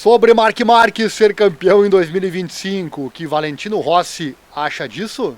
Sobre Marc Marquez ser campeão em 2025, o que Valentino Rossi acha disso?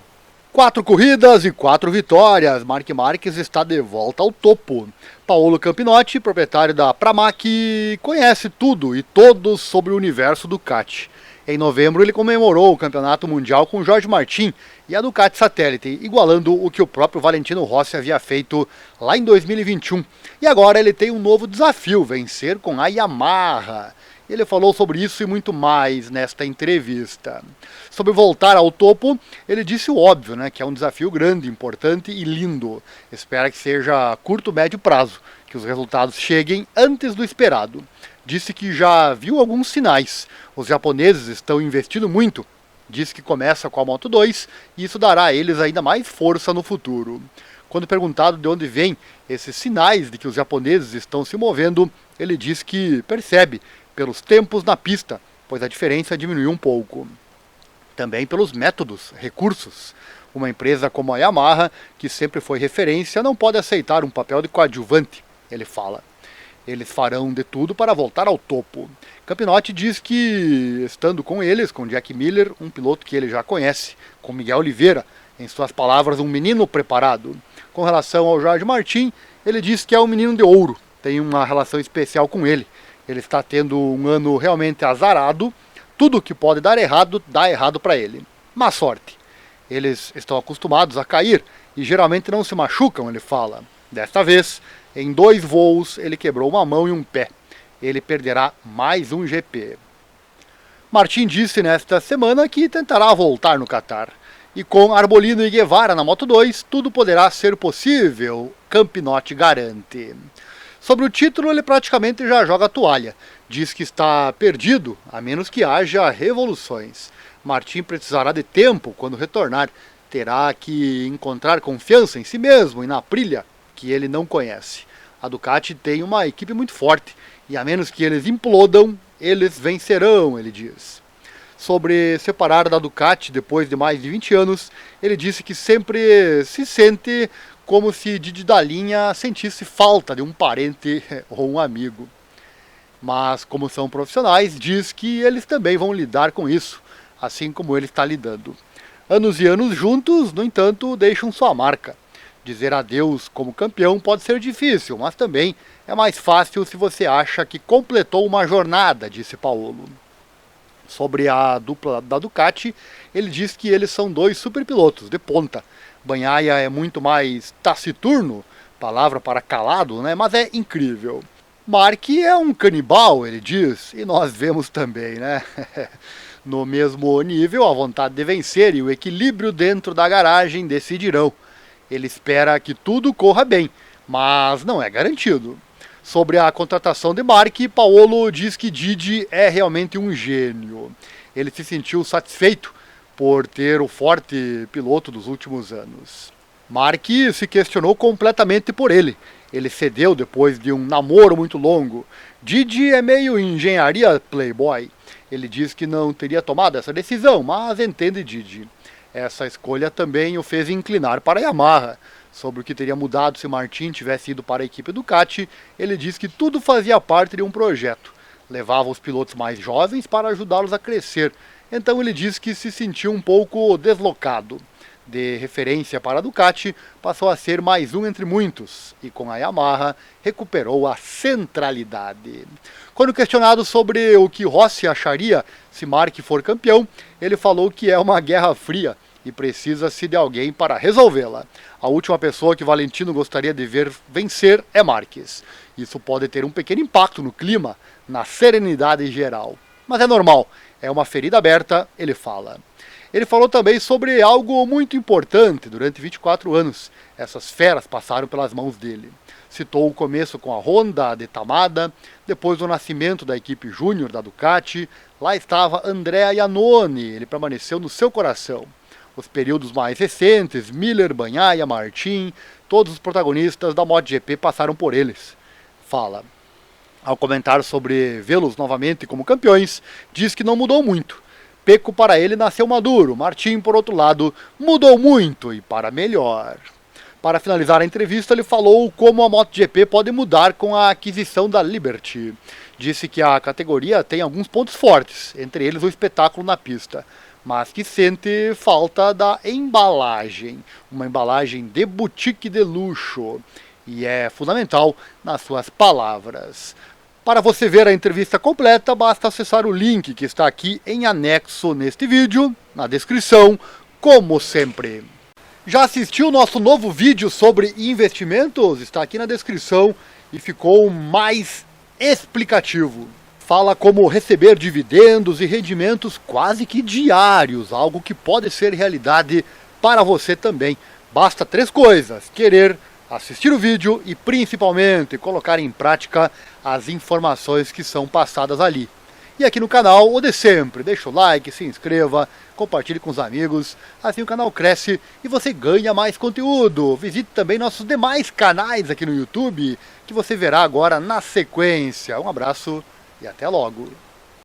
4 corridas e 4 vitórias, Marc Marquez está de volta ao topo. Paolo Campinotti, proprietário da Pramac, conhece tudo e todos sobre o universo Ducati. Em novembro ele comemorou o campeonato mundial com Jorge Martin e a Ducati Satellite, igualando o que o próprio Valentino Rossi havia feito lá em 2021. E agora ele tem um novo desafio, vencer com a Yamaha. Ele falou sobre isso e muito mais nesta entrevista. Sobre voltar ao topo, ele disse o óbvio, que é um desafio grande, importante e lindo. Espera que seja a curto, médio prazo, que os resultados cheguem antes do esperado. Disse que já viu alguns sinais. Os japoneses estão investindo muito. Disse que começa com a Moto 2 e isso dará a eles ainda mais força no futuro. Quando perguntado de onde vêm esses sinais de que os japoneses estão se movendo, ele diz que percebe pelos tempos na pista, pois a diferença diminuiu um pouco. Também pelos métodos, recursos. Uma empresa como a Yamaha, que sempre foi referência, não pode aceitar um papel de coadjuvante, ele fala. Eles farão de tudo para voltar ao topo. Campinotti diz que, estando com eles, com Jack Miller, um piloto que ele já conhece, com Miguel Oliveira, em suas palavras, um menino preparado. Com relação ao Jorge Martin, ele diz que é um menino de ouro, tem uma relação especial com ele. Ele está tendo um ano realmente azarado, tudo que pode dar errado, dá errado para ele. Má sorte. Eles estão acostumados a cair e geralmente não se machucam, ele fala. Desta vez, em 2 voos, ele quebrou uma mão e um pé. Ele perderá mais um GP. Martin disse nesta semana que tentará voltar no Qatar. E com Arbolino e Guevara na Moto 2, tudo poderá ser possível, Campinotti garante. Sobre o título, ele praticamente já joga a toalha. Diz que está perdido, a menos que haja revoluções. Martin precisará de tempo quando retornar. Terá que encontrar confiança em si mesmo e na Aprilia, que ele não conhece. A Ducati tem uma equipe muito forte, e a menos que eles implodam, eles vencerão, ele diz. Sobre separar da Ducati depois de mais de 20 anos, ele disse que sempre se sente como se Didi da Linha sentisse falta de um parente ou um amigo. Mas, como são profissionais, diz que eles também vão lidar com isso, assim como ele está lidando. Anos e anos juntos, no entanto, deixam sua marca. Dizer adeus como campeão pode ser difícil, mas também é mais fácil se você acha que completou uma jornada, disse Paolo. Sobre a dupla da Ducati, ele diz que eles são 2 superpilotos de ponta. Bagnaia é muito mais taciturno, palavra para calado, mas é incrível. Marc é um canibal, ele diz, e nós vemos também, No mesmo nível, a vontade de vencer e o equilíbrio dentro da garagem decidirão. Ele espera que tudo corra bem, mas não é garantido. Sobre a contratação de Marc, Paolo diz que Didi é realmente um gênio. Ele se sentiu satisfeito por ter o forte piloto dos últimos anos. Marc se questionou completamente por ele. Ele cedeu depois de um namoro muito longo. Didi é meio engenharia playboy. Ele diz que não teria tomado essa decisão, mas entende Didi. Essa escolha também o fez inclinar para a Yamaha. Sobre o que teria mudado se Martin tivesse ido para a equipe Ducati, ele diz que tudo fazia parte de um projeto. Levava os pilotos mais jovens para ajudá-los a crescer. Então ele diz que se sentiu um pouco deslocado. De referência para a Ducati, passou a ser mais um entre muitos, e com a Yamaha recuperou a centralidade. Quando questionado sobre o que Rossi acharia se Marc for campeão, ele falou que é uma guerra fria e precisa-se de alguém para resolvê-la. A última pessoa que Valentino gostaria de ver vencer é Marquez. Isso pode ter um pequeno impacto no clima, na serenidade geral. Mas é normal, é uma ferida aberta, ele fala. Ele falou também sobre algo muito importante durante 24 anos. Essas feras passaram pelas mãos dele. Citou o começo com a Honda de Tamada, depois o nascimento da equipe júnior da Ducati. Lá estava Andrea Iannone, ele permaneceu no seu coração. Os períodos mais recentes, Miller, Bagnaia, Martin, todos os protagonistas da MotoGP passaram por eles. Fala. Ao comentar sobre vê-los novamente como campeões, diz que não mudou muito. Pecco para ele nasceu maduro, Martin, por outro lado, mudou muito e para melhor. Para finalizar a entrevista, ele falou como a MotoGP pode mudar com a aquisição da Liberty. disse que a categoria tem alguns pontos fortes, entre eles o espetáculo na pista, mas que sente falta da embalagem, uma embalagem de boutique de luxo, e é fundamental nas suas palavras. Para você ver a entrevista completa, basta acessar o link que está aqui em anexo neste vídeo, na descrição, como sempre. Já assistiu o nosso novo vídeo sobre investimentos? Está aqui na descrição e ficou mais explicativo. Fala como receber dividendos e rendimentos quase que diários, algo que pode ser realidade para você também. Basta 3 coisas: querer, assistir o vídeo e principalmente colocar em prática as informações que são passadas ali. E aqui no canal, o de sempre, deixa o like, se inscreva, compartilhe com os amigos, assim o canal cresce e você ganha mais conteúdo. Visite também nossos demais canais aqui no YouTube, que você verá agora na sequência. Um abraço e até logo!